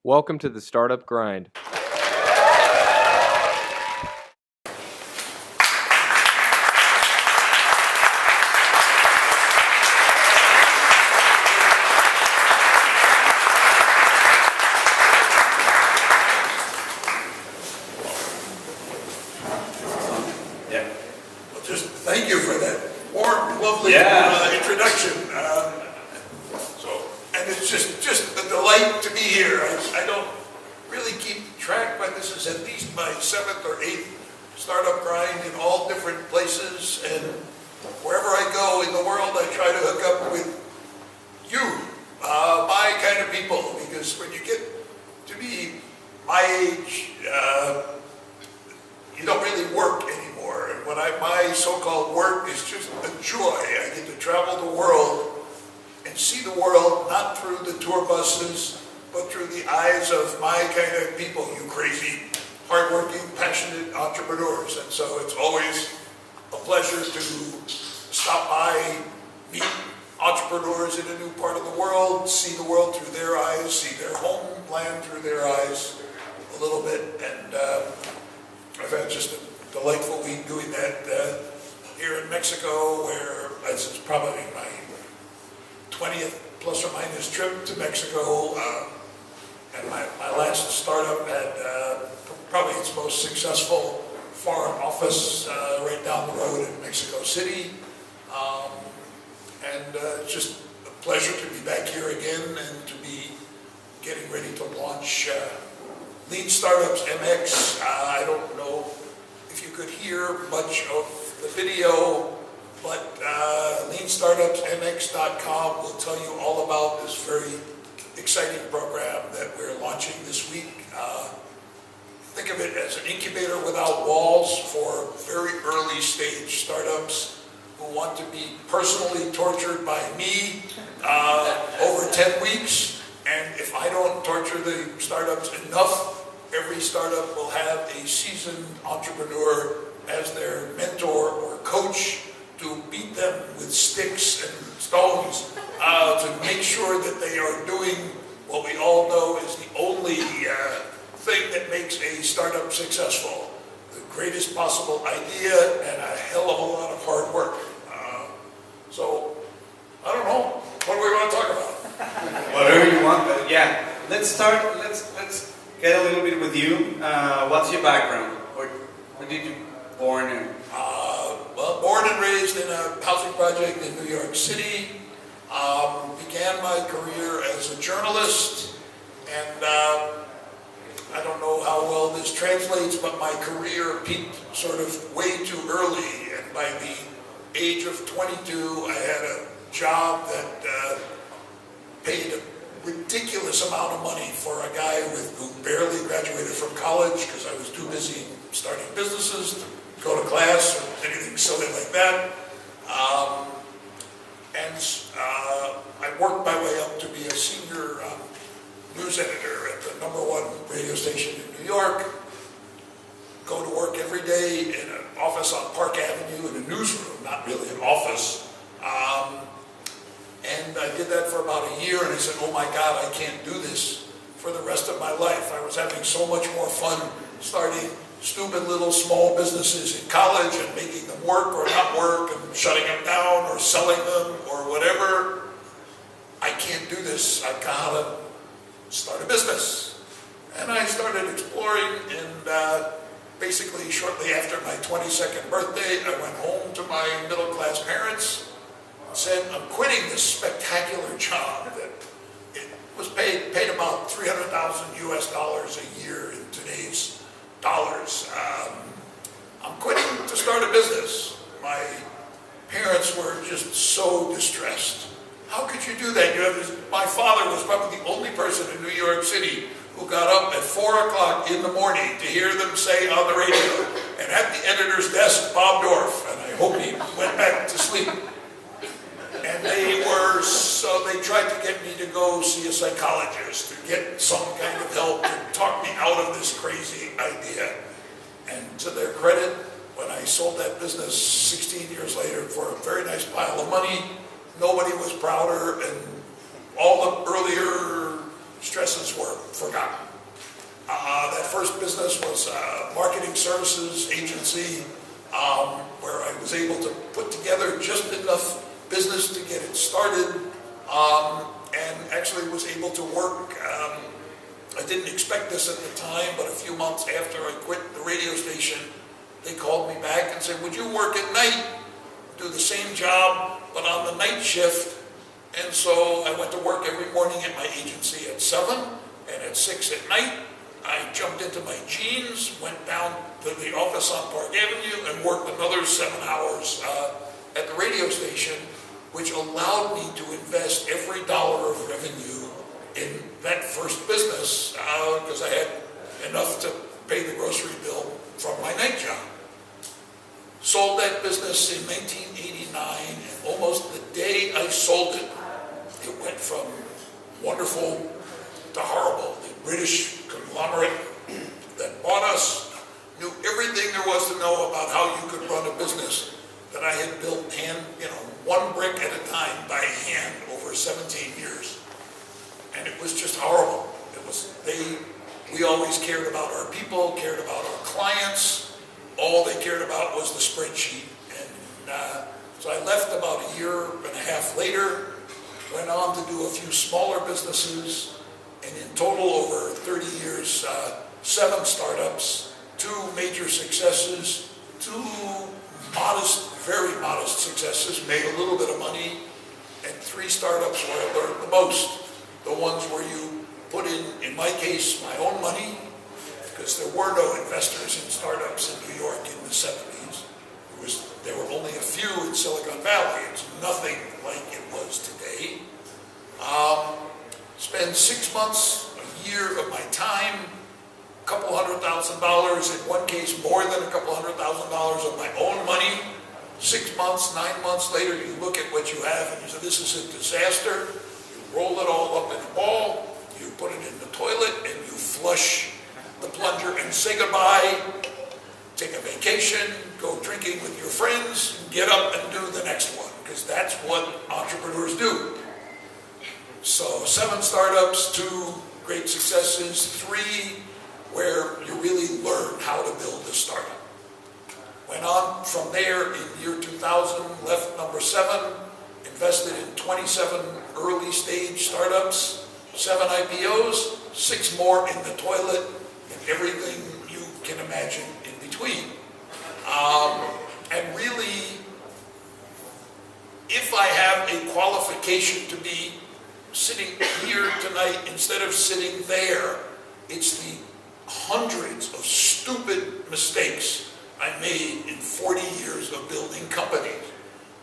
Welcome to the Startup Grind. Thank you for that warm, lovely introduction. And it's just a delight to be here. I don't really keep track, but this is at least my 7th or 8th startup grind in all different places. And wherever I go in the world, I try to hook up with you, my kind of people, because when you get to be my age, you don't really work anymore. And my so-called work is just a joy. I get to travel the world and see the world not through the tour buses, but through the eyes of my kind of people, you crazy, hardworking, passionate entrepreneurs. And so it's always a pleasure to stop by, meet entrepreneurs in a new part of the world, see the world through their eyes, see their homeland through their eyes a little bit. And I've had just a delightful week doing that here in Mexico, where this is probably my 20th plus or minus trip to Mexico. And my last startup had probably its most successful foreign office right down the road in Mexico City. And it's just a pleasure to be back here again and to be getting ready to launch Lean Startups MX. I don't know if you could hear much of the video, but leanstartupsmx.com will tell you all about this very exciting program that we're launching this week. Think of it as an incubator without walls for very early stage startups who want to be personally tortured by me over 10 weeks. And if I don't torture the startups enough, every startup will have a seasoned entrepreneur as their mentor or coach to beat them with sticks and stones to make sure that they are doing what we all know is the only thing that makes a startup successful. The greatest possible idea and a hell of a lot of hard work. So, I don't know. What do we want to talk about? Whatever you want, but yeah. Let's start, let's get a little bit with you. What's your background? Where did you born in? Well, born and raised in a housing project in New York City. Began my career as a journalist, and I don't know how well this translates, but my career peaked sort of way too early, and by the age of 22, I had a job that paid a ridiculous amount of money for a guy who barely graduated from college because I was too busy starting businesses to go to class or anything silly like that. I worked my way up to be a senior news editor at the #1 radio station in New York. Go to work every day in an office on Park Avenue in a newsroom, not really an office. And I did that for about a year, and I said, oh my God, I can't do this for the rest of my life. I was having so much more fun starting stupid little small businesses in college and making them work or not work and shutting them down or selling them or whatever. I can't do this. I gotta start a business. And I started exploring, and basically shortly after my 22nd birthday, I went home to my middle-class parents, said, I'm quitting this spectacular job that it was paid about $300,000 US a year in today's dollars. I'm quitting to start a business. My parents were just so distressed. How could you do that? My father was probably the only person in New York City who got up at 4 o'clock in the morning to hear them say on the radio, and at the editor's desk, Bob Dorf, and I hope he went back to sleep. And they tried to get me to go see a psychologist, to get some kind of help, to talk me out of this crazy idea. And to their credit, when I sold that business 16 years later for a very nice pile of money, nobody was prouder, and all the earlier stresses were forgotten. That first business was a marketing services agency where I was able to put together just enough business to get it started, and actually was able to work. I didn't expect this at the time, but a few months after I quit the radio station, they called me back and said, would you work at night, do the same job, but on the night shift? And so I went to work every morning at my agency at 7, and at 6 at night, I jumped into my jeans, went down to the office on Park Avenue, and worked another 7 hours at the radio station, which allowed me to invest every dollar of revenue in that first business, because I had enough to pay the grocery bill from my night job. Sold that business in 1989, and almost the day I sold it, it went from wonderful to horrible. The British conglomerate that bought us knew everything there was to know about how you could run a business that I had built one brick at a time by hand over 17 years. And it was just horrible. We always cared about our people, cared about our clients. All they cared about was the spreadsheet. And so I left about a year and a half later, went on to do a few smaller businesses, and in total over 30 years, 7 startups, 2 major successes, 2 modest, very modest successes, made a little bit of money, and 3 startups where I learned the most. The ones where you put in my case, my own money, because there were no investors in startups in New York in the 70s. There were only a few in Silicon Valley. It's nothing like it was today. Spend 6 months, a year of my time, a couple $100,000, in one case more than a couple $100,000 of my own money. 6 months, 9 months later, you look at what you have and you say, this is a disaster. You roll it all up in a ball, you put it in the toilet, and you flush the plunger and say goodbye, take a vacation, go drinking with your friends, get up and do the next one, because that's what entrepreneurs do. So 7 startups, 2 great successes, 3 where you really learn how to build a startup. Went on from there in year 2000, left number 7, invested in 27 early stage startups, 7 IPOs, 6 more in the toilet, and everything you can imagine in between. And really, if I have a qualification to be sitting here tonight instead of sitting there, it's the hundreds of stupid mistakes I made in 40 years of building companies.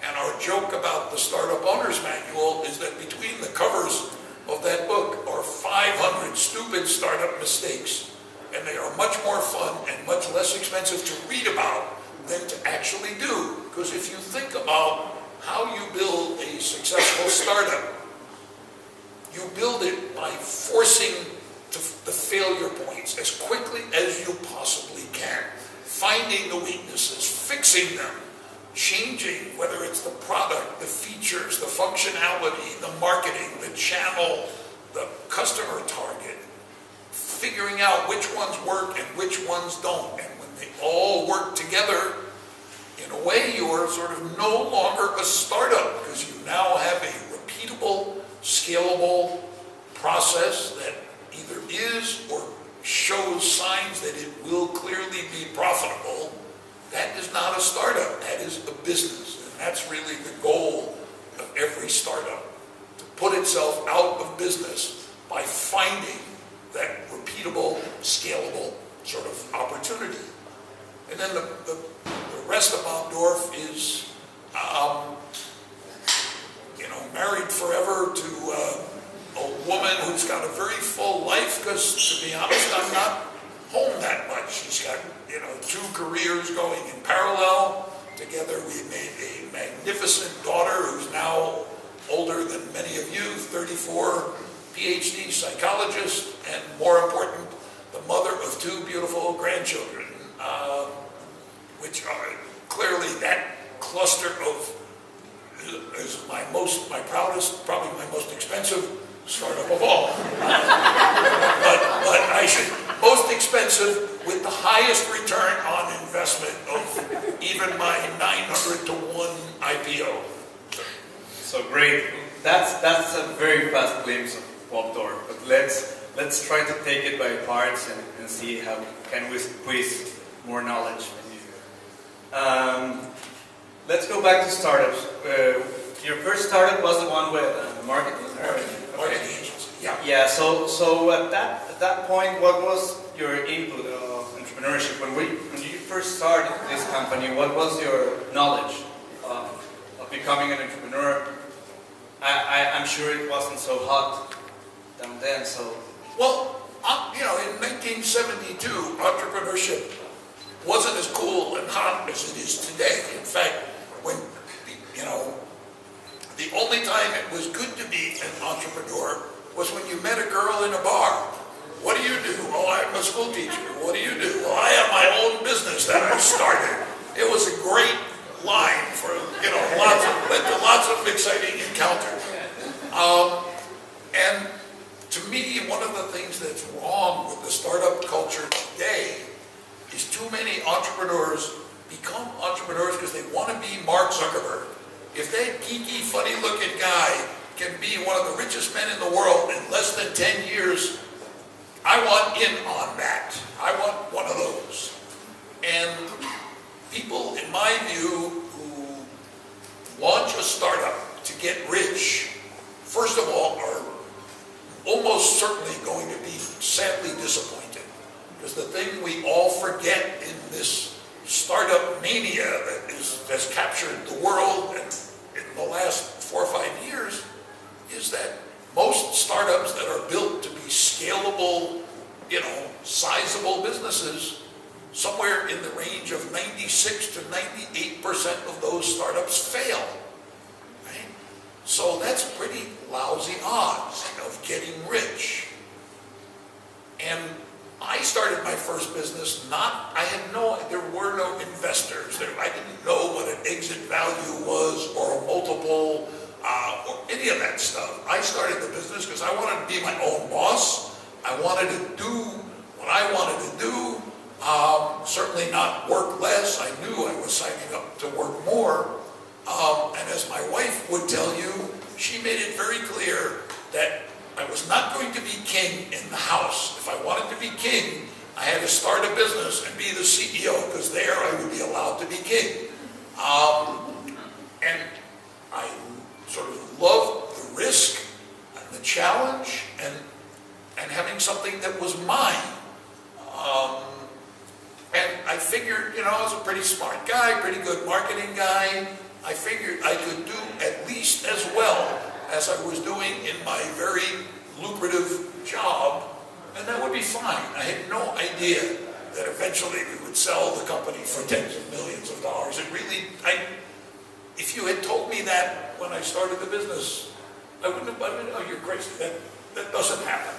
And our joke about the Startup Owner's Manual is that between the covers of that book are 500 stupid startup mistakes. And they are much more fun and much less expensive to read about than to actually do. Because if you think about how you build a successful startup, you build it by forcing the failure points as quickly as you possibly can, finding the weaknesses, fixing them, changing, whether it's the product, the features, the functionality, the marketing, the channel, the customer target, figuring out which ones work and which ones don't. And when they all work together, in a way you are sort of no longer a startup, because you now have a repeatable, scalable process that either is or shows signs that it will clearly be profitable. That is not a startup, that is a business. And that's really the goal of every startup, to put itself out of business by finding that repeatable, scalable sort of opportunity. And then the rest about Dorf is, married forever to a woman who's got a very full life, because to be honest, I'm not home that much. She's got, 2 careers going in parallel. Together we made a magnificent daughter who's now older than many of you, 34, PhD psychologist, and more important, the mother of 2 beautiful grandchildren, which are clearly that cluster of is my proudest, probably my most expensive startup of all. expensive with the highest return on investment of even my 900 to 1 IPO. So great. That's a very fast glimpse of Bob Dorf. But let's try to take it by parts and see how can we squeeze more knowledge from you. Let's go back to startups. Your first startup was the one with marketing. Marketing agency. Yeah. Yeah. So at that point, what was your input of entrepreneurship when you first started this company? What was your knowledge of becoming an entrepreneur? I'm sure it wasn't so hot down then. So Well, in 1972, entrepreneurship wasn't as cool and hot as it is today. In fact, when the only time it was good to be an entrepreneur was when you met a girl in a bar. What do you do? Oh, I'm a school teacher. What do you do? Well, I have my own business that I started. It was a great line for lots of exciting encounters. And to me, one of the things that's wrong with the startup culture today is too many entrepreneurs become entrepreneurs because they want to be Mark Zuckerberg. If that geeky, funny-looking guy can be one of the richest men in the world in less than 10 years, I want in on that. I want one of those. And people, in my view, who launch a startup to get rich, first of all, are almost certainly going to be sadly disappointed. Because the thing we all forget in this startup mania that has captured the world and in the last 4 or 5 years is that most startups that are built to be scalable, sizable businesses, somewhere in the range of 96 to 98% of those startups fail. Right? So that's pretty lousy odds of getting rich. And I started my first business there were no investors. I didn't know what an exit value was or a multiple or any of that stuff. I started the business because I wanted to be my own boss. I wanted to do what I wanted to do. Certainly not work less. I knew I was signing up to work more. And as my wife would tell you, she made it very clear that I was not going to be king in the house. If I wanted to be king, I had to start a business and be the CEO, because there I would be allowed to be king. And I sort of loved the risk and the challenge and having something that was mine. And I figured, I was a pretty smart guy, pretty good marketing guy. I figured I could do at least as well as I was doing in my very lucrative job, and that would be fine. I had no idea that eventually we would sell the company for tens of millions of dollars. If you had told me that when I started the business, I wouldn't have, oh, you're crazy, that doesn't happen.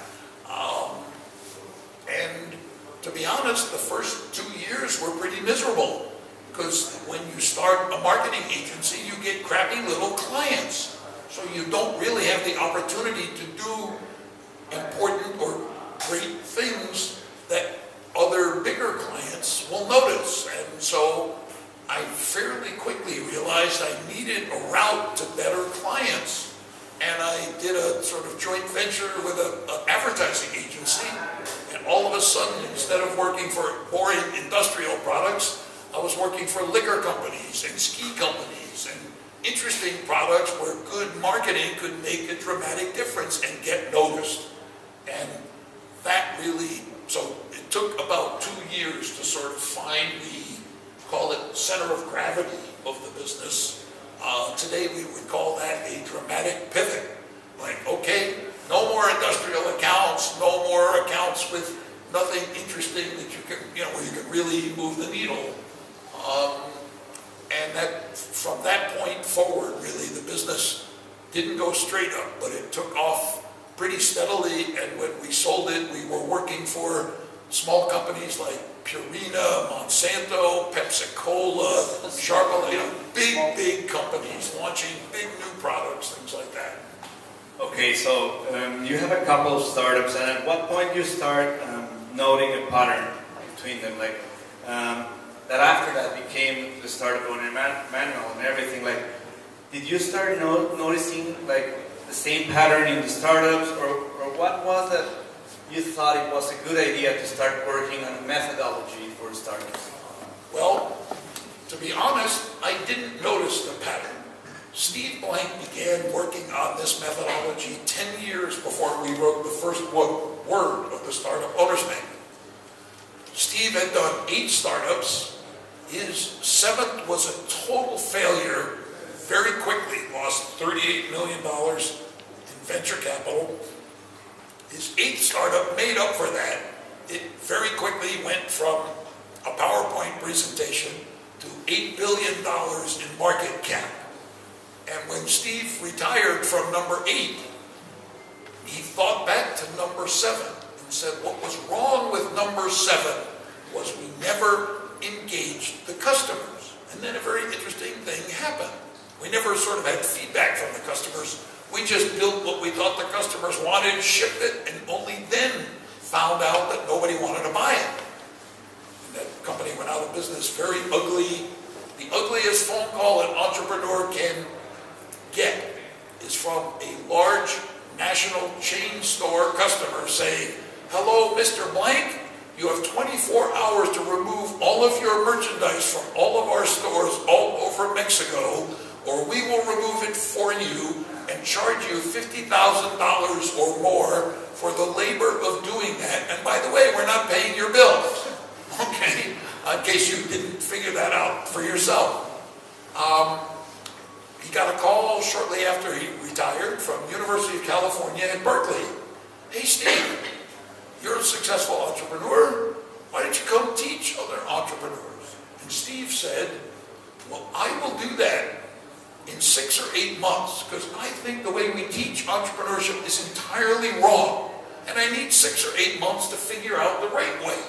And to be honest, the first 2 years were pretty miserable, because when you start a marketing agency, you get crappy little clients. So you don't really have the opportunity to do important or great things that other bigger clients will notice. And so I fairly quickly realized I needed a route to better clients. And I did a sort of joint venture with an advertising agency. And all of a sudden, instead of working for boring industrial products, I was working for liquor companies and ski companies and interesting products where good marketing could make a dramatic difference and get noticed. And that really, so it took about 2 years to sort of find the, call it center of gravity of the business. Today we would call that a dramatic pivot. Like, okay, no more industrial accounts, no more accounts with nothing interesting that you can, where you can really move the needle. And that, from that point forward, really, the business didn't go straight up, but it took off pretty steadily. And when we sold it, we were working for small companies like Purina, Monsanto, Pepsi-Cola, Sharp, big companies launching big new products, things like that. Okay, so you have a couple of startups, and at what point you start noting a pattern between them, like that after that became the startup owner manual and everything. Like, did you start noticing like the same pattern in the startups, or what was that you thought it was a good idea to start working on a methodology for startups? Well, to be honest, I didn't notice the pattern. Steve Blank began working on this methodology 10 years before we wrote the first word of the Startup Owner's Manual. Steve had done 8 startups. His 7th was a total failure very quickly, lost $38 million in venture capital. His 8th startup made up for that. It very quickly went from a PowerPoint presentation to $8 billion in market cap. And when Steve retired from number 8, he thought back to number 7 and said what was wrong with number 7 was we never engaged the customers. And then a very interesting thing happened. We never sort of had feedback from the customers. We just built what we thought the customers wanted, shipped it, and only then found out that nobody wanted to buy it. And that company went out of business, very ugly. The ugliest phone call an entrepreneur can get is from a large national chain store customer saying, "Hello, Mr. Blank, you have 24 hours to remove all of your merchandise from all of our stores all over Mexico, or we will remove it for you and charge you $50,000 or more for the labor of doing that. And by the way, we're not paying your bills." Okay, in case you didn't figure that out for yourself. He got a call shortly after he retired from University of California at Berkeley. "Hey Steve, you're a successful entrepreneur. Why don't you come teach other entrepreneurs?" And Steve said, "Well, I will do that in 6 or 8 months, because I think the way we teach entrepreneurship is entirely wrong. And I need 6 or 8 months to figure out the right way."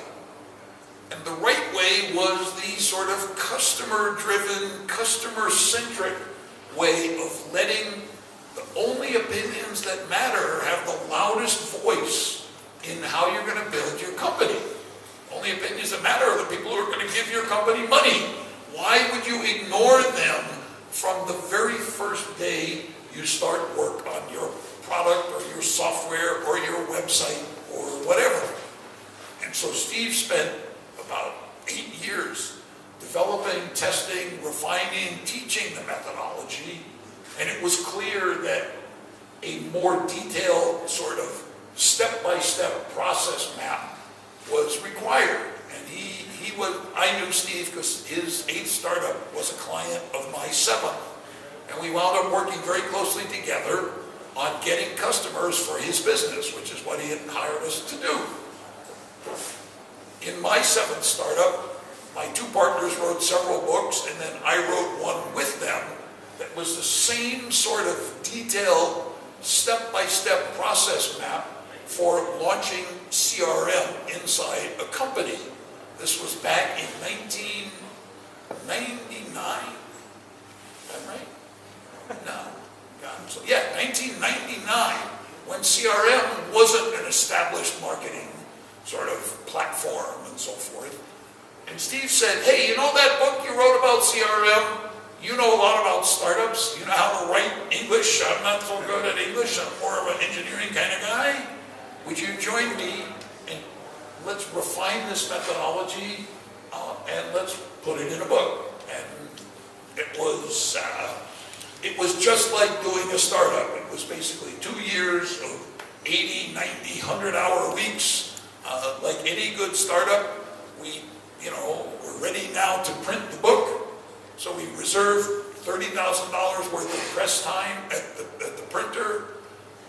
And the right way was the sort of customer-driven, customer-centric way of letting the only opinions that matter have the loudest voice in how you're going to build your company. Only opinions that matter are the people who are going to give your company money. Why would you ignore them from the very first day you start work on your product or your software or your website or whatever? And so Steve spent about 8 years developing, testing, refining, teaching the methodology, and it was clear that a more detailed sort of step-by-step process map was required. And I knew Steve because his 8th startup was a client of my 7th. And we wound up working very closely together on getting customers for his business, which is what he had hired us to do. In my 7th startup, my 2 partners wrote several books, and then I wrote one with them that was the same sort of detailed step-by-step process map for launching CRM inside a company. This was back in 1999. Is that right? No. So, yeah, 1999, when CRM wasn't an established marketing sort of platform and so forth. And Steve said, "Hey, you know that book you wrote about CRM? You know a lot about startups. You know how to write English. I'm not so good at English. I'm more of an engineering kind of guy. Would you join me and let's refine this methodology and let's put it in a book?" And it was just like doing a startup. It was basically 2 years of 80, 90, 100-hour weeks. Like any good startup, we're ready now to print the book. So we reserved $30,000 worth of press time at the printer,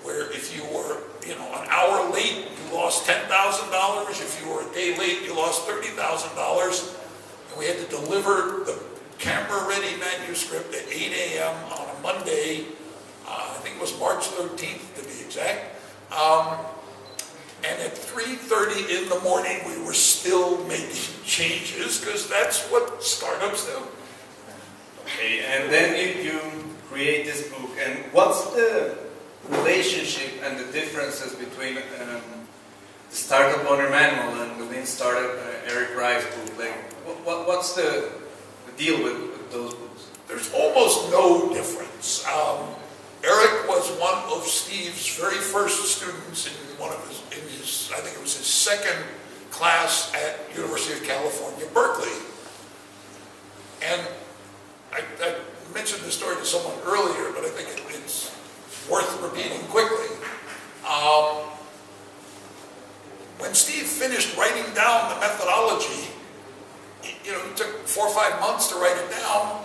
where if you were, an hour late, you lost $10,000. If you were a day late, you lost $30,000. And we had to deliver the camera-ready manuscript at 8 a.m. on a Monday. I think it was March 13th to be exact. And at 3:30 in the morning, we were still making changes, because that's what startups do. Okay, and then you create this book. And what's the relationship and the differences between the Startup Owner Manual and within Startup Eric what's the deal with those books? There's almost no difference. Eric was one of Steve's very first students in I think it was his second class at University of California, Berkeley. And I mentioned this story to someone earlier, but I think it's worth repeating quickly. When Steve finished writing down the methodology, it took 4 or 5 months to write it down,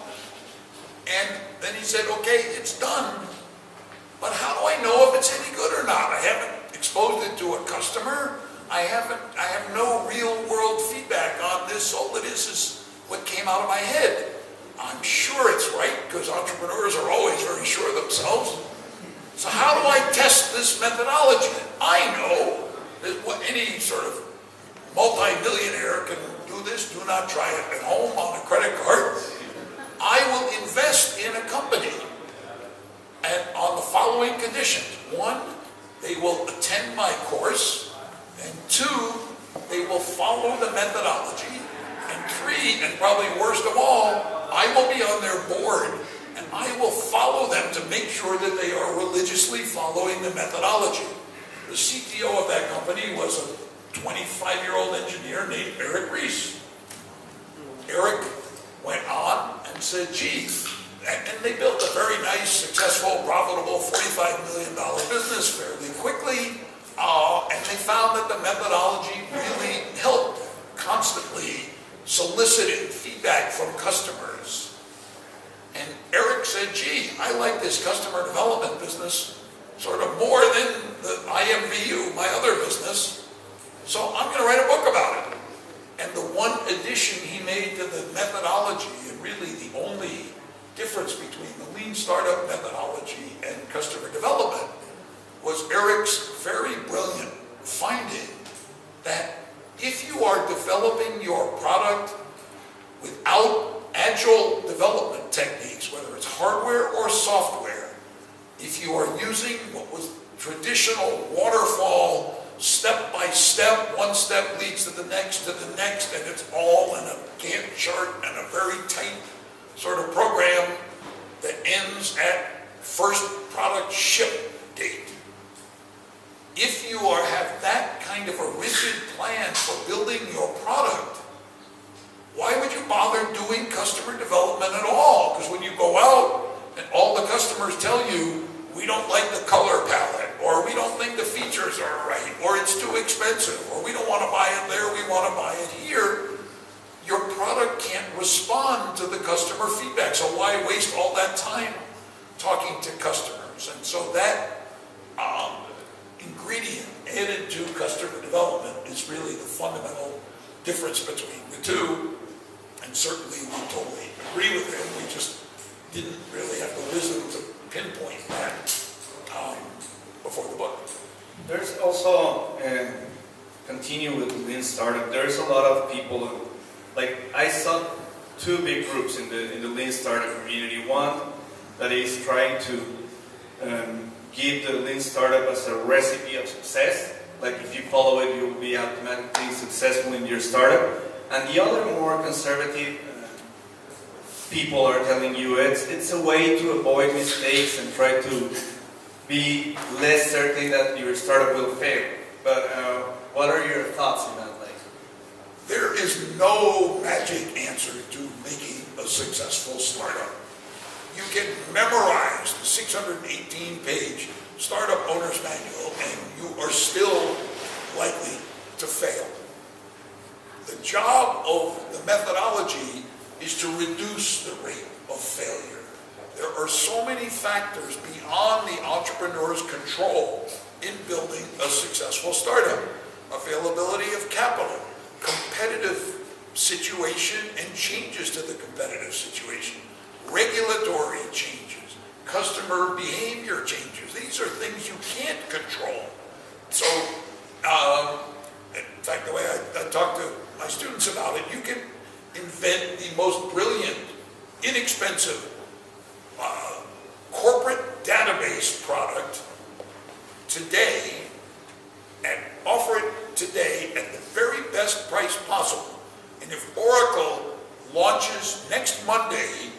and then he said, okay, it's done, but how do I know if it's any good or not? I haven't exposed it to a customer. I have no real world feedback on this. All it is what came out of my head. I'm sure it's right, because entrepreneurs are always very sure of themselves. So how do I test this methodology? I know that any sort of multi-millionaire can do this. Do not try it at home on a credit card. I will invest in a company and on the following conditions. 1, they will attend my course, and 2, they will follow the methodology, and 3, and probably worst of all, I will be on their board, and I will follow them to make sure that they are religiously following the methodology. The CTO of that company was a 25-year-old engineer named Eric Rees. Eric went on and said, gee, and they built a very nice, successful, profitable $45 million business fairly quickly, and they found that the methodology really helped, constantly solicited feedback from customers. And Eric said, gee, I like this customer development business sort of more than the IMVU, my other business, so I'm going to write a book about it. And the one addition he made to the methodology, and really the only difference between the lean startup methodology and customer development, was Eric's very brilliant finding that if you are developing your product without agile development techniques, whether it's hardware or software, if you are using what was traditional waterfall, step by step, one step leads to the next, and it's all in a Gantt chart and a very tight sort of program that ends at first product ship date. If you have that kind of a rigid plan for building your product, why would you bother doing customer development at all? Because when you go out and all the customers tell you, we don't like the color palette, or we don't think the features are right, or it's too expensive, or we don't want to buy it there, we want to buy it here, your product can't respond to the customer feedback. So why waste all that time talking to customers? And so that ingredient added to customer development is really the fundamental difference between the two. And certainly we totally agree with him. We just didn't really have the wisdom to pinpoint that before the book. There's also, continue with Lean Startup, there's a lot of people, like I saw 2 big groups in the Lean Startup community. One that is trying to give the Lean Startup as a recipe of success, like if you follow it you will be automatically successful in your startup. And the other more conservative people are telling you it's a way to avoid mistakes and try to be less certain that your startup will fail. But what are your thoughts on that? There is no magic answer to making a successful startup. You can memorize the 618-page startup owner's manual and you are still likely to fail. The job of the methodology is to reduce the rate of failure. There are so many factors beyond the entrepreneur's control in building a successful startup. Availability of capital, competitive situation and changes to the competitive situation, regulatory changes, customer behavior changes. These are things you can't control. So, in fact, the way I talk to my students about it, you can invent the most brilliant, inexpensive corporate database product today and offer it today at the very best price possible. And if Oracle launches next Monday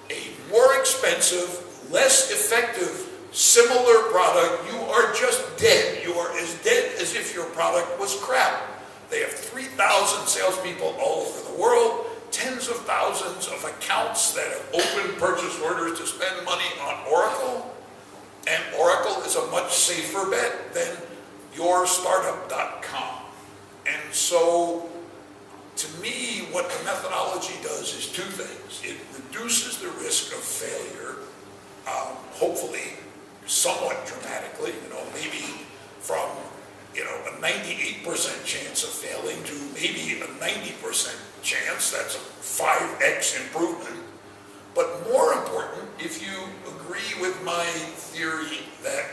a more expensive, less effective, similar product, you are just dead. You are as dead as if your product was crap. They have 3,000 salespeople all over the world, tens of thousands of accounts that have opened purchase orders to spend money on Oracle, and Oracle is a much safer bet than yourstartup.com. And so, to me, what the methodology does is two things. It reduces the risk of failure, hopefully somewhat dramatically, maybe from a 98% chance of failing to maybe a 90% chance. That's a 5x improvement. But more important, if you agree with my theory that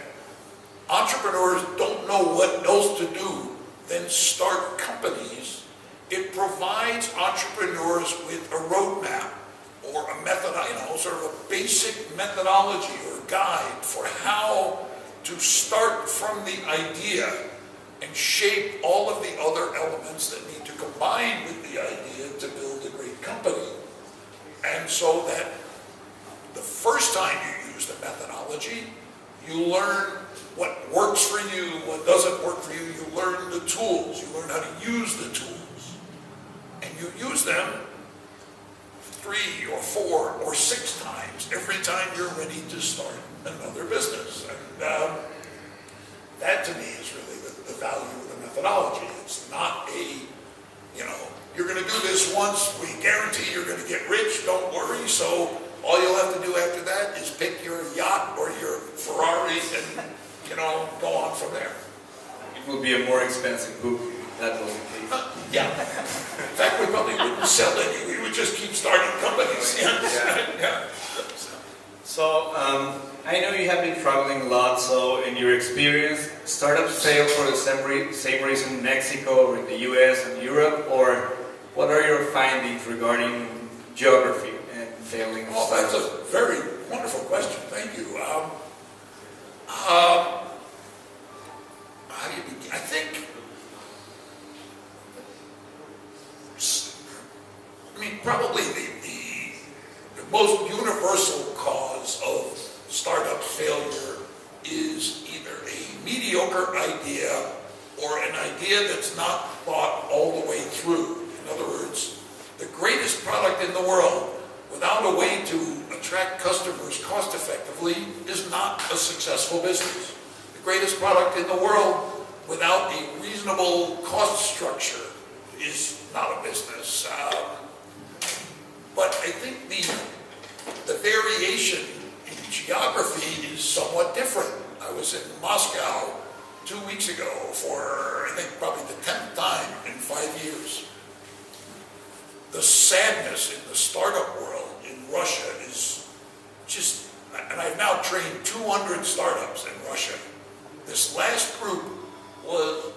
entrepreneurs don't know what else to do than start companies, it provides entrepreneurs with a roadmap or a method, sort of a basic methodology or guide for how to start from the idea and shape all of the other elements that need to combine with the idea to build a great company. And so that the first time you use the methodology, you learn what works for you, what doesn't work for you. You learn the tools. You learn how to use the tools. And you use them 3 or 4 or 6 times every time you're ready to start another business. And that to me is really the value of the methodology. It's not you're going to do this once, we guarantee you're going to get rich, don't worry. So all you'll have to do after that is pick your yacht or your Ferrari and, go on from there. It would be a more expensive book if that was the case. Yeah. In fact, we probably wouldn't sell any. We would just keep starting companies. Yeah. So, I know you have been traveling a lot, so in your experience, startups fail for the same reason in Mexico or in the US and Europe, or what are your findings regarding geography and failing of startups? That's a very wonderful question. Thank you. How do you begin? I think, probably the most universal cause of startup failure is either a mediocre idea or an idea that's not thought all the way through. In other words, the greatest product in the world without a way to attract customers cost effectively is not a successful business. The greatest product in the world without a reasonable cost structure is not a business. But I think the variation in geography is somewhat different. I was in Moscow 2 weeks ago for, I think, probably the 10th time in 5 years. The sadness in the startup world in Russia is just, and I've now trained 200 startups in Russia. This last group was,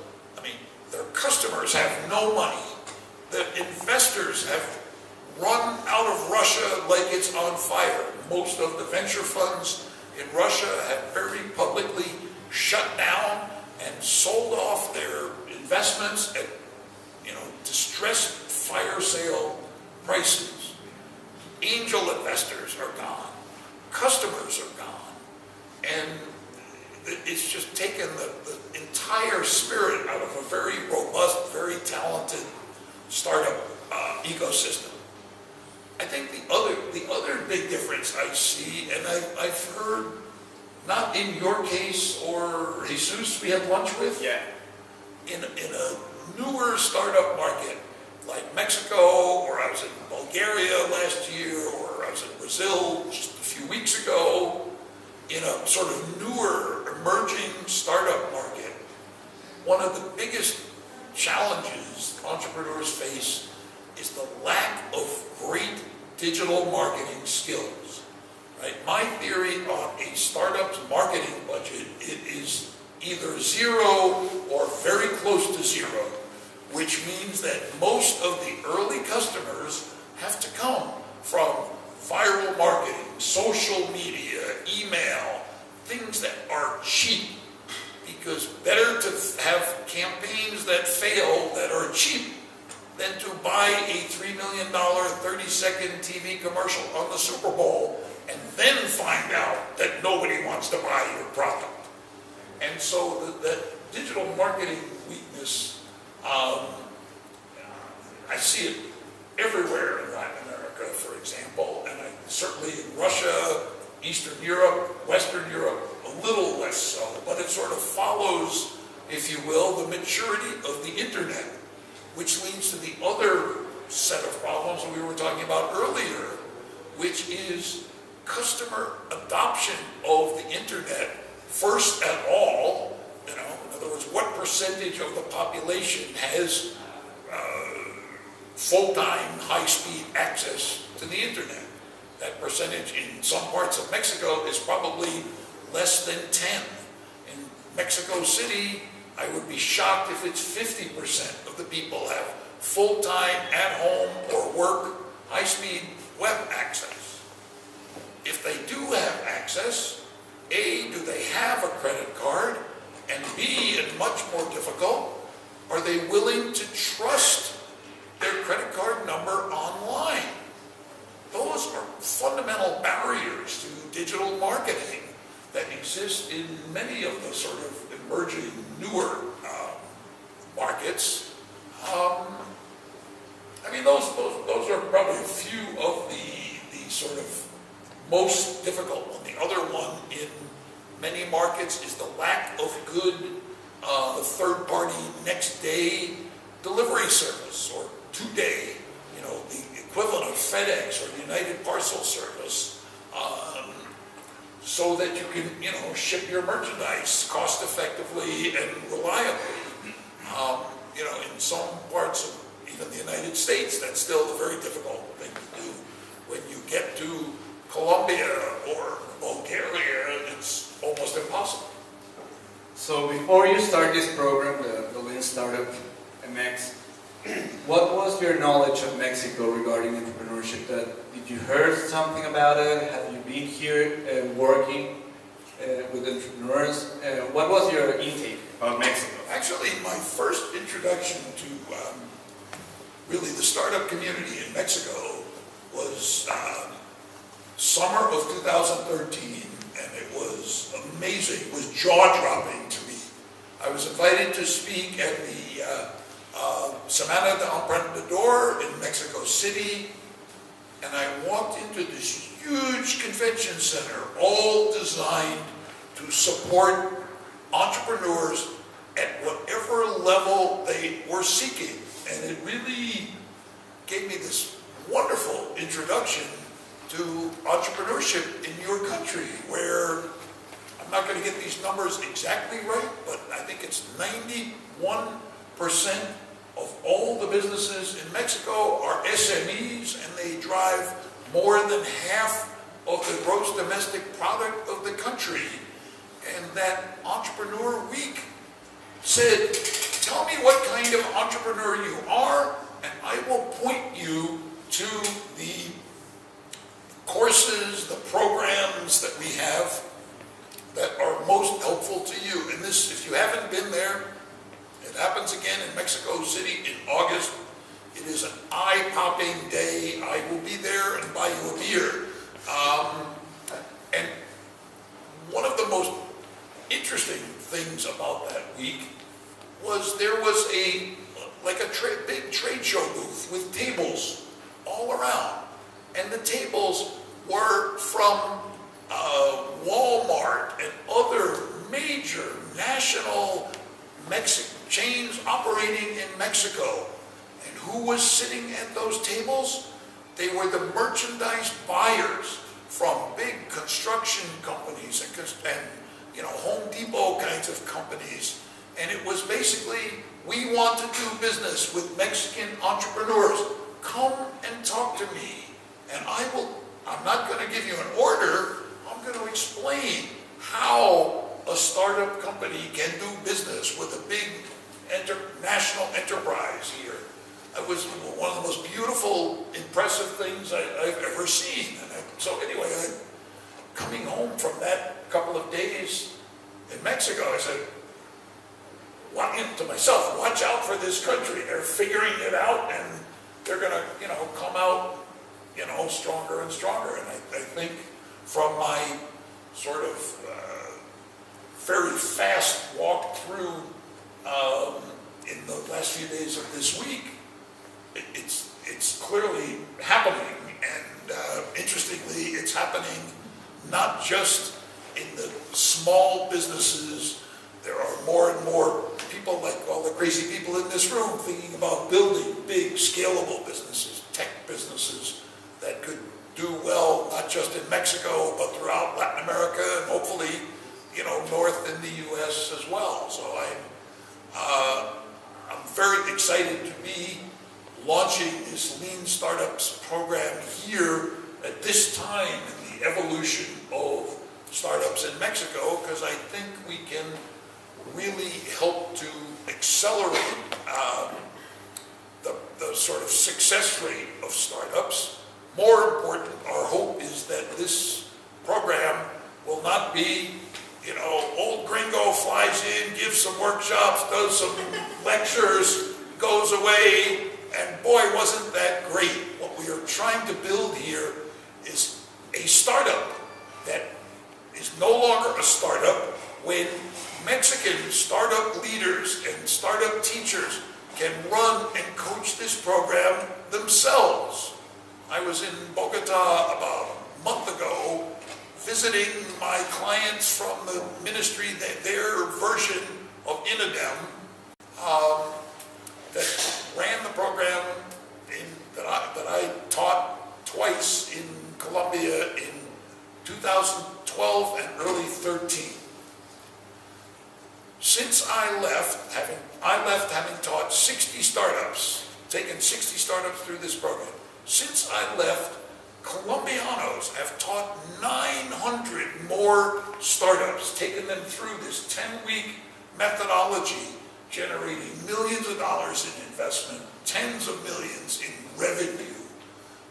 their customers have no money. The investors have run out of Russia like it's on fire. Most of the venture funds in Russia have very publicly shut down and sold off their investments at, distressed fire sale prices. Angel investors are gone. Customers are gone. And it's just taken the entire spirit out of a very robust, very talented startup ecosystem. I think the other big difference I see, and I've heard, not in your case or Jesus we had lunch with, in a newer startup market like Mexico, or I was in Bulgaria last year, or I was in Brazil just a few weeks ago, in a sort of newer emerging startup market, one of the biggest challenges entrepreneurs face is the lack of great digital marketing skills. Right? My theory on a startup's marketing budget, it is either zero or very close to zero, which means that most of the early customers have to come from viral marketing, social media, email, things that are cheap. Because better to have campaigns that fail that are cheap than to buy buy a $3 million 30-second TV commercial on the Super Bowl and then find out that nobody wants to buy your product. And so the digital marketing weakness, I see it everywhere in Latin America, for example, and certainly in Russia, Eastern Europe, Western Europe, a little less so, but it sort of follows, if you will, the maturity of the internet, which leads to the other set of problems we were talking about earlier, which is customer adoption of the internet first at all. In other words, what percentage of the population has full-time, high-speed access to the internet? That percentage in some parts of Mexico is probably less than 10. In Mexico City, I would be shocked if it's 50% of the people have full-time, at-home, or work, high-speed web access. If they do have access, A, do they have a credit card? And B, and much more difficult, are they willing to trust their credit card number online? Those are fundamental barriers to digital marketing that exist in many of the sort of emerging newer markets. Those are probably a few of the sort of most difficult one. The other one in many markets is the lack of good third-party next-day delivery service or two-day, the equivalent of FedEx or United Parcel Service, so that you can, ship your merchandise cost-effectively and reliably. In some parts of even the United States, that's still a very difficult thing to do. When you get to Colombia or Bulgaria, it's almost impossible. So before you start this program, the Lean Startup MX, what was your knowledge of Mexico regarding entrepreneurship? Did you heard something about it? Have you been here working with entrepreneurs? What was your intake about Mexico? Actually, my first introduction to really the startup community in Mexico was summer of 2013, and it was amazing. It was jaw-dropping to me. I was invited to speak at the Semana de Emprendedor in Mexico City, and I walked into this huge convention center, all designed to support entrepreneurs at whatever level they were seeking. And it really gave me this wonderful introduction to entrepreneurship in your country, where I'm not going to get these numbers exactly right, but I think it's 91% of all the businesses in Mexico are SMEs, and they drive more than half of the gross domestic product of the country. And that Entrepreneur Week said, tell me what kind of entrepreneur you are, and I will point you to the courses, the programs that we have that are most helpful to you. And this, if you haven't been there, it happens again in Mexico City in August. It is an eye-popping day. I will be there and buy you a beer. And one of the most interesting things about that week was there was a big trade show booth with tables all around. And the tables were from Walmart and other major national Mexican chains operating in Mexico. And who was sitting at those tables? They were the merchandise buyers from big construction companies and Home Depot kinds of companies. And it was basically, we want to do business with Mexican entrepreneurs. Come and talk to me. And I'm not going to give you an order. I'm going to explain how a startup company can do business with a big national enterprise here. It was one of the most beautiful, impressive things I've ever seen. So anyway, coming home from that couple of days in Mexico, I said, to myself, watch out for this country. They're figuring it out, and they're going to, come out, stronger and stronger. And I think from my sort of very fast walk through in the last few days of this week, it's clearly happening. And interestingly, it's happening not just in the small businesses. There are more and more people, like all the crazy people in this room, thinking about building big, scalable businesses, tech businesses that could do well, not just in Mexico, but throughout Latin America and hopefully, north in the U.S. as well. So I'm very excited to be launching this Lean Startups program here at this time in the evolution of startups in Mexico, because I think we can really help to accelerate the sort of success rate of startups. More important, our hope is that this program will not be, old gringo flies in, gives some workshops, does some lectures, goes away, and boy, wasn't that great. What we are trying to build here is a startup that is no longer a startup when Mexican startup leaders and startup teachers can run and coach this program themselves. I was in Bogota about a month ago visiting my clients from the ministry, their version of INADEM, that ran the program that I taught twice in Colombia in 2012 and early 13. Since I left having taught 60 startups, taken 60 startups through this program. Since I left, Colombianos have taught 900 more startups, taken them through this 10-week methodology, generating millions of dollars in investment, tens of millions in revenue.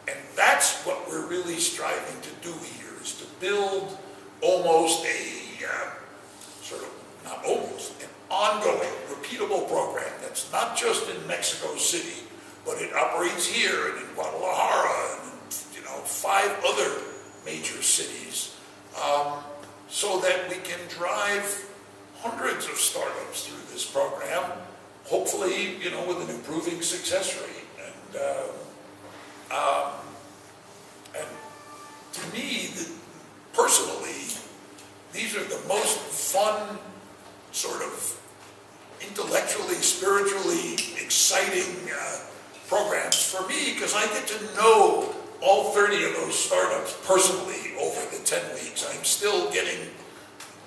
And that's what we're really striving to do here, is to build almost an ongoing, repeatable program that's not just in Mexico City, but it operates here and in Guadalajara and in 5 other major cities, so that we can drive hundreds of startups through this program, hopefully, with an improving success rate. And to me, personally, these are the most fun, sort of intellectually, spiritually exciting programs for me, because I get to know all 30 of those startups personally over the 10 weeks. I'm still getting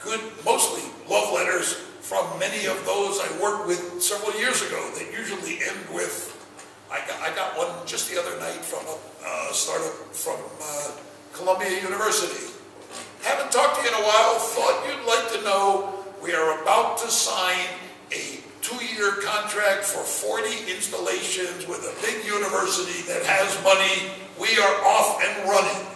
good, mostly love letters from many of those I worked with several years ago that usually end with, I got one just the other night from a startup from Columbia University. Haven't talked to you in a while, thought you'd like to know we are about to sign a 2-year contract for 40 installations with a big university that has money. We are off and running.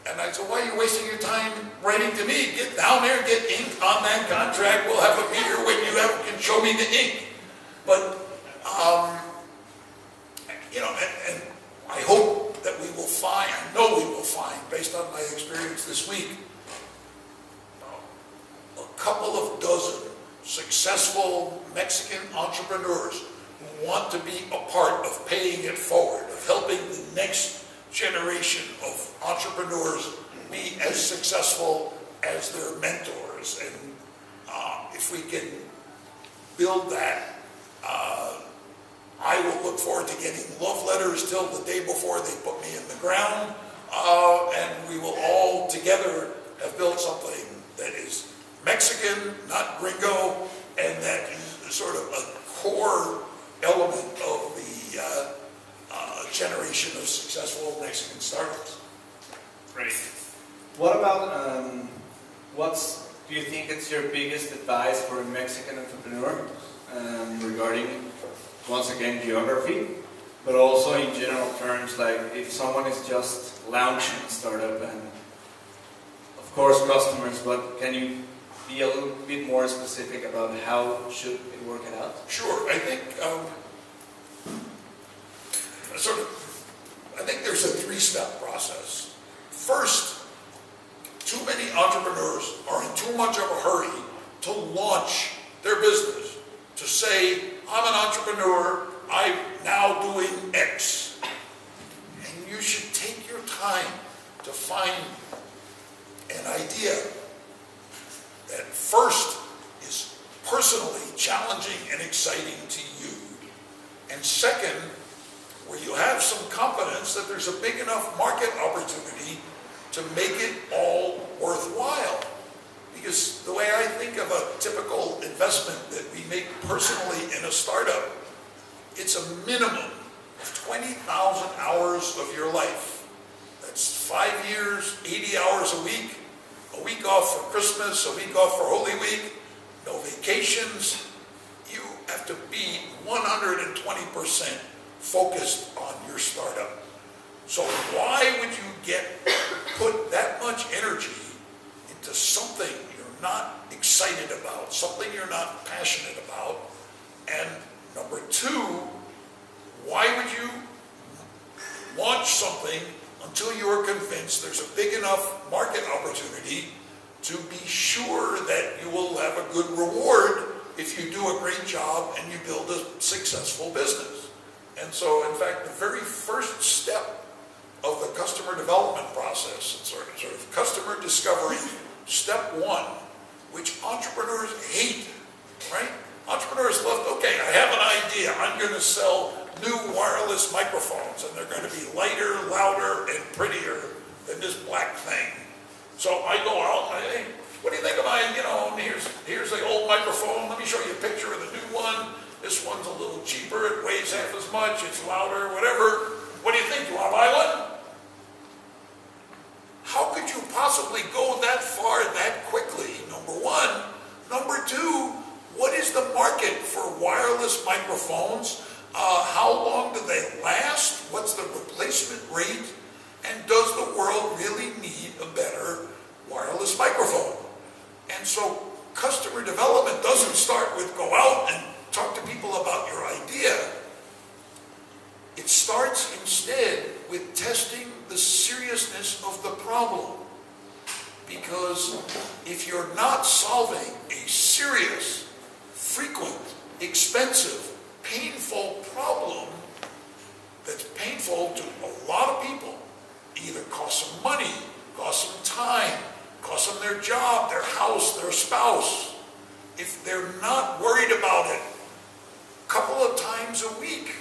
And I said, why are you wasting your time writing to me? Get down there, get ink on that contract. We'll have a meter when you can show me the ink. But, and I hope that we will find, I know we will find, based on my experience this week, a couple of dozen successful Mexican entrepreneurs who want to be a part of paying it forward, of helping the next generation of entrepreneurs be as successful as their mentors. And if we can build that, I will look forward to getting love letters till the day before they put me in the ground, and we will all together have built something that is Mexican, not gringo, and that is sort of a core element of the generation of successful Mexican startups. Great. What about, do you think it's your biggest advice for a Mexican entrepreneur regarding, once again, geography, but also in general terms, like if someone is just launching a startup and, of course, customers, but can you be a little bit more specific about how should it work it out? Sure. I think I think there's a three-step process. First, too many entrepreneurs are in too much of a hurry to launch their business, to say, I'm an entrepreneur, I'm now doing X. And you should take your time to find an idea that first is personally challenging and exciting to you. And second, where you have some confidence that there's a big enough market opportunity to make it all worthwhile. Because the way I think of a typical investment that we make personally in a startup, it's a minimum of 20,000 hours of your life. That's 5 years, 80 hours a week off for Christmas, a week off for Holy Week, no vacations. You have to be 120% focused on your startup. So why would you put that much energy into something you're not excited about, something you're not passionate about? And number two, why would you launch something until you're convinced there's a big enough market opportunity to be sure that you will have a good reward if you do a great job and you build a successful business? And so, in fact, the very first step of the customer development process, sort of customer discovery, step one, which entrepreneurs hate, right? Entrepreneurs love, okay, I have an idea. I'm going to sell new wireless microphones, and they're going to be lighter, louder, and prettier than this black thing. So I go out, hey, what do you think of my, here's the old microphone. Let me show you a picture of the new one. This one's a little cheaper. It weighs half as much. It's louder, whatever. What do you think? You want to buy one? How could you possibly go that far that quickly, number one? Number two, what is the market for wireless microphones? How long do they last? What's the replacement rate? And does the world really need a better wireless microphone? And so customer development doesn't start with go out and talk to people about your idea. It starts instead with testing the seriousness of the problem. Because if you're not solving a serious, frequent, expensive, painful problem that's painful to a lot of people, either costs them money, costs them time, costs them their job, their house, their spouse, if they're not worried about it a couple of times a week,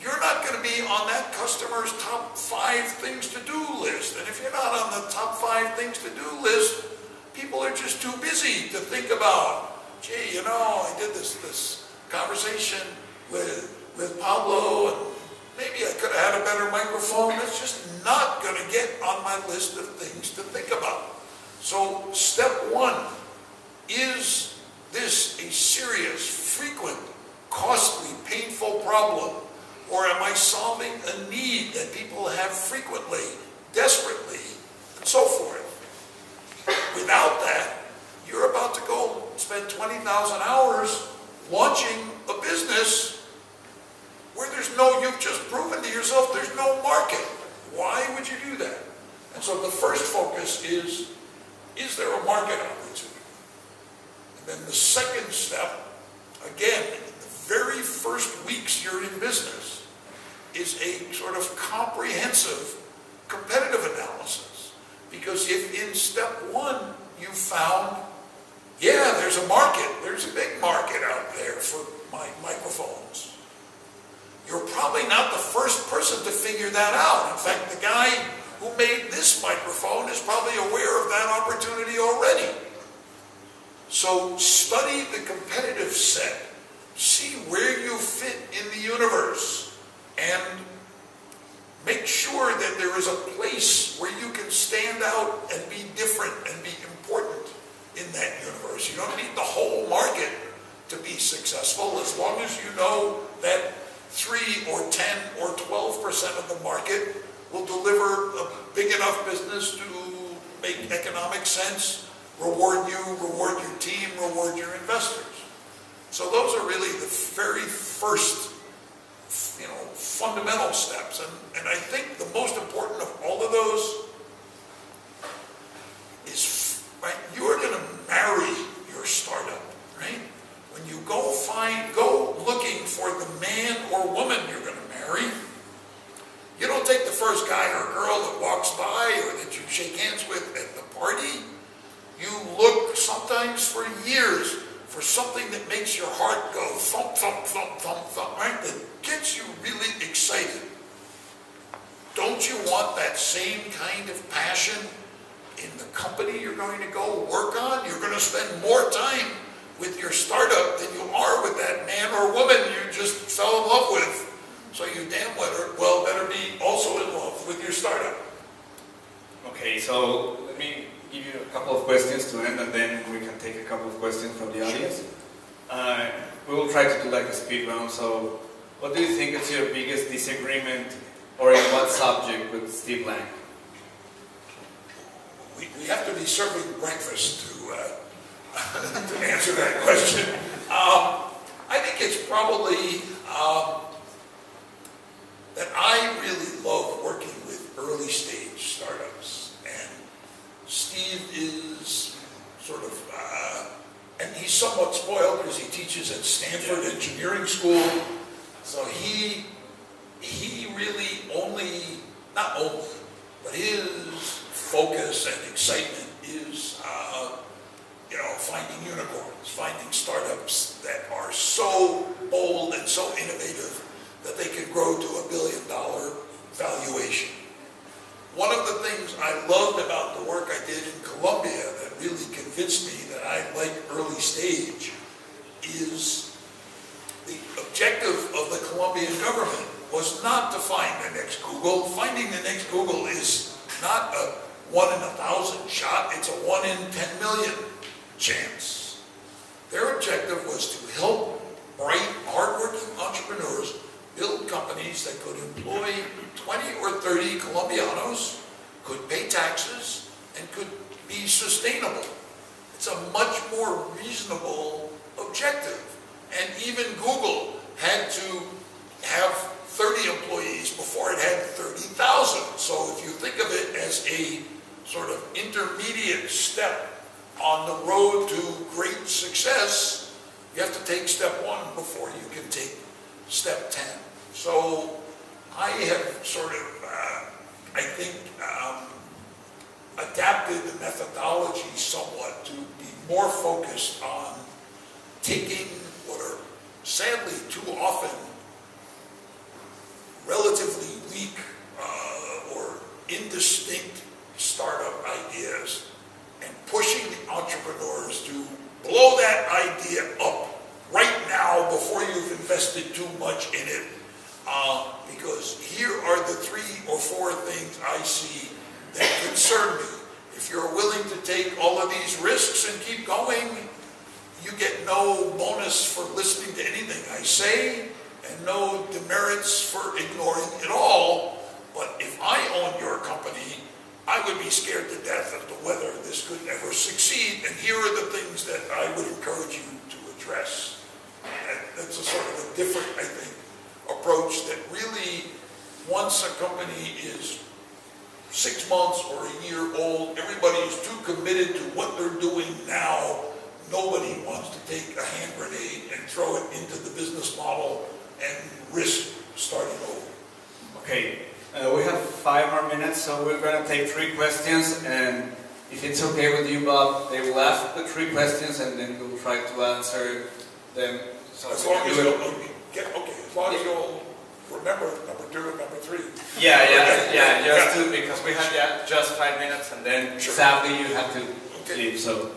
you're not going to be on that customer's top 5 things to do list. And if you're not on the top 5 things to do list, people are just too busy to think about, gee, I did this conversation with Pablo, and maybe I could have had a better microphone. That's just not going to get on my list of things to think about. So step one, is this a serious, frequent, costly, painful problem? Or am I solving a need that people have frequently, desperately, and so forth? Without that, you're about to go spend 20,000 hours launching a business where you've just proven to yourself there's no market. Why would you do that? And so the first focus is there a market opportunity? And then the second step, again, the very first weeks you're in business, is a sort of comprehensive competitive analysis. Because if in step one you found, yeah, there's a market, there's a big market out there for my microphones, you're probably not the first person to figure that out. In fact, the guy who made this microphone is probably aware of that opportunity already. So study the competitive set, see where you fit in the universe, and make sure that there is a place where you can stand out and be different and be important in that universe. You don't need the whole market to be successful, as long as you know that 3 or 10 or 12% of the market will deliver a big enough business to make economic sense, reward you, reward your team, reward your investors. So those are really the very first fundamental steps. And I think the most important of all of those is, right, you're going to marry your startup, right? When you go looking for the man or woman you're going to marry, you don't take the first guy or girl that walks by or that you shake hands with at the party. You look sometimes for years for something that makes your heart go thump, thump, thump, thump, thump, right? That gets you really excited. Don't you want that same kind of passion in the company you're going to go work on? You're going to spend more time with your startup than you are with that man or woman you just fell in love with. So you damn well better be also in love with your startup. Okay, so let me give you a couple of questions to end, and then we can take a couple of questions from the audience. We will try to do like a speed round. So what do you think is your biggest disagreement, or in what subject, with Steve Lang? We have to be serving breakfast to answer that question. I think it's probably that I really love working with early stage startups, and Steve is sort of, and he's somewhat spoiled because he teaches at Stanford Engineering School, so he really not only, but his focus and excitement is finding unicorns, finding startups that are so bold and so innovative that they can grow to $1 billion valuation. One of the things I loved about the work I did in Colombia that really convinced me that I like early stage is the objective of the Colombian government was not to find the next Google. Finding the next Google is not a 1 in 1,000 shot, it's a 1 in 10 million chance. Their objective was to help bright, hardworking entrepreneurs build companies that could employ 20 or 30 Colombianos, could pay taxes, and could be sustainable. It's a much more reasonable objective. And even Google had to have 30 employees before it had 30,000. So if you think of it as a sort of intermediate step on the road to great success, you have to take step 1 before you can take step 10. So I have sort of, I think, adapted the methodology somewhat to be more focused on taking what are sadly too often relatively weak or indistinct startup ideas and pushing the entrepreneurs to blow that idea up right now before you've invested too much in it. Because here are the 3 or 4 things I see that concern me. If you're willing to take all of these risks and keep going, you get no bonus for listening to anything I say and no demerits for ignoring it all. But if I owned your company, I would be scared to death as to whether this could ever succeed. And here are the things that I would encourage you to address. That's a sort of a different, I think, approach that really, once a company is 6 months or a year old, everybody is too committed to what they're doing now. Nobody wants to take a hand grenade and throw it into the business model and risk starting over. Okay, we have 5 more minutes, so we're going to take 3 questions, and if it's okay with you, Bob, they will ask the 3 questions, and then we'll try to answer them. So as long as you'll remember number 2 and number 3. Yeah, just 2, because we had just 5 minutes, and then sadly you have to leave. So,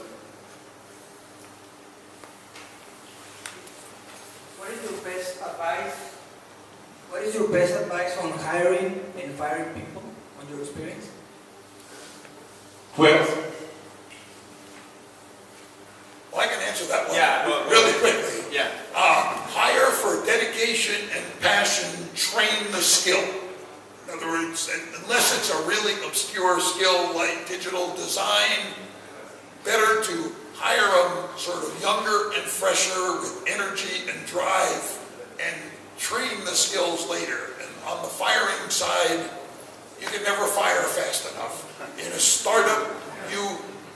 what is your best advice? What is your best advice on hiring and firing people, on your experience? Well, I can answer that one really quickly. Yeah. Hire for dedication and passion, train the skill. In other words, unless it's a really obscure skill like digital design, better to hire them sort of younger and fresher with energy and drive and train the skills later. And on the firing side, you can never fire fast enough. In a startup,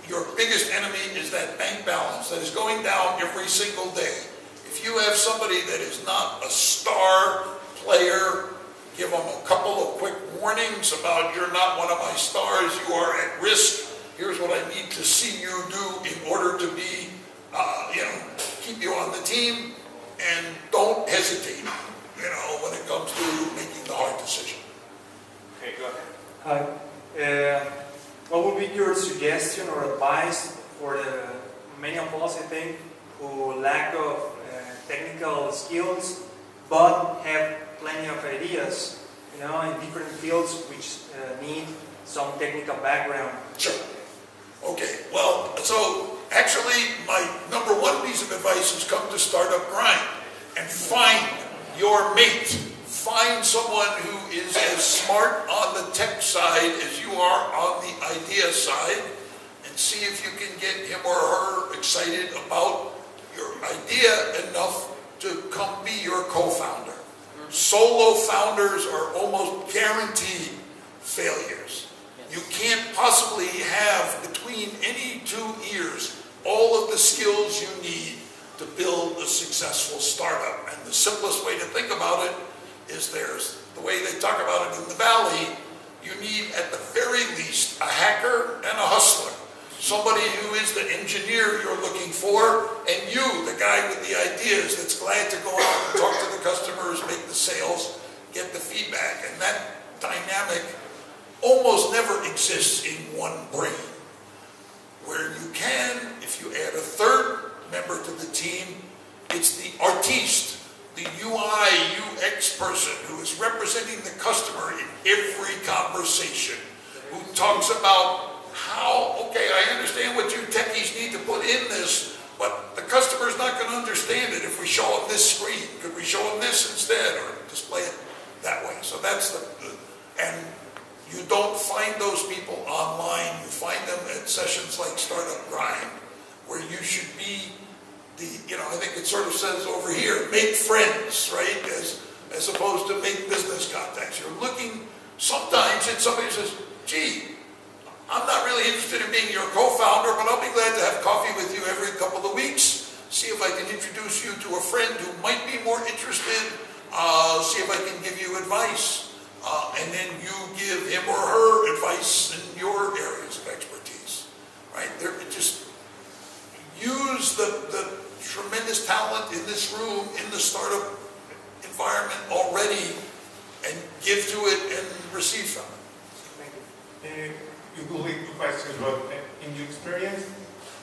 your biggest enemy is that bank balance that is going down every single day. If you have somebody that is not a star player, give them a couple of quick warnings about you're not one of my stars, you are at risk. Here's what I need to see you do in order to be, keep you on the team, and don't hesitate, when it comes to making the hard decision. Okay, go ahead. Hi. What would be your suggestion or advice for the many of us, I think, who lack of technical skills but have plenty of ideas, in different fields which need some technical background? Sure. Okay, well, so actually my number one piece of advice is come to Startup Grind and find your mate. Find someone who is as smart on the tech side as you are on the idea side, and see if you can get him or her excited about your idea enough to come be your co-founder. Solo founders are almost guaranteed failures. You can't possibly have between any 2 ears all of the skills you need to build a successful startup. And the simplest way to think about it is there's the way they talk about it in the Valley. You need at the very least a hacker and a hustler. Somebody who is the engineer you're looking for, and you, the guy with the ideas that's glad to go out and talk to the customers, make the sales, get the feedback. And that dynamic almost never exists in one brain. Where you can, if you add a third member to the team, it's the artiste, the UI, UX person who is representing the customer in every conversation, who talks about how, okay, I understand what you techies need to put in this, but the customer's not going to understand it if we show them this screen. Could we show them this instead, or display it that way? So that's and you don't find those people online. You find them at sessions like Startup Grind, where you should be I think it sort of says over here, make friends, right? As opposed to make business contacts. You're looking, sometimes somebody says, gee, I'm not really interested in being your co-founder, but I'll be glad to have coffee with you every couple of weeks. See if I can introduce you to a friend who might be more interested. See if I can give you advice. And then you give him or her advice in your areas of expertise, right? Just use the tremendous talent in this room, in the startup environment already, and give to it and receive from it. Thank you. You will lead two questions, but in your experience,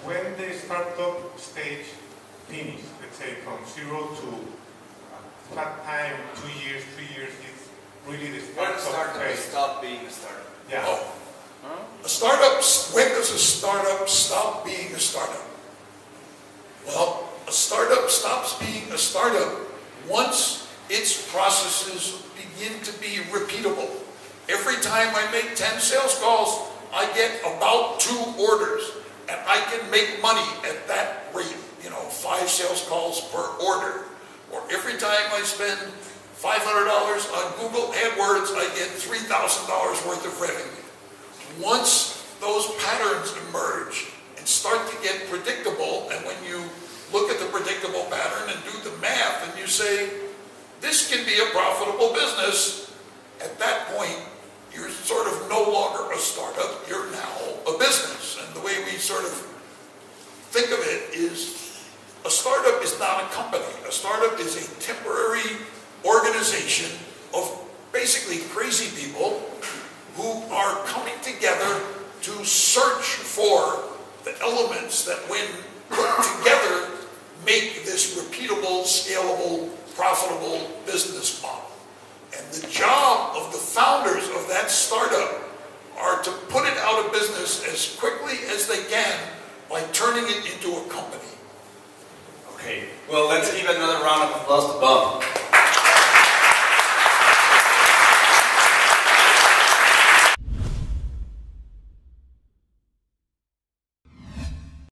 when the startup stage finishes, let's say from 0 to flat time, 2 years, 3 years, it's really the When startup phase. stop being a startup? Yeah. When does a startup stop being a startup? Well, a startup stops being a startup once its processes begin to be repeatable. Every time I make 10 sales calls, I get about 2 orders, and I can make money at that rate, 5 sales calls per order. Or every time I spend $500 on Google AdWords, I get $3,000 worth of revenue. Once those patterns emerge and start to get predictable, and when you look at the predictable pattern and do the math, and you say, this can be a profitable business, at that point, you're sort of no longer a startup, you're now a business. And the way we sort of think of it is, a startup is not a company. A startup is a temporary organization of basically crazy people who are coming together to search for the elements that, when put together, make this repeatable, scalable, profitable business model. And the job of the founders of that startup are to put it out of business as quickly as they can by turning it into a company. Okay, well, let's give another round of applause to Bob.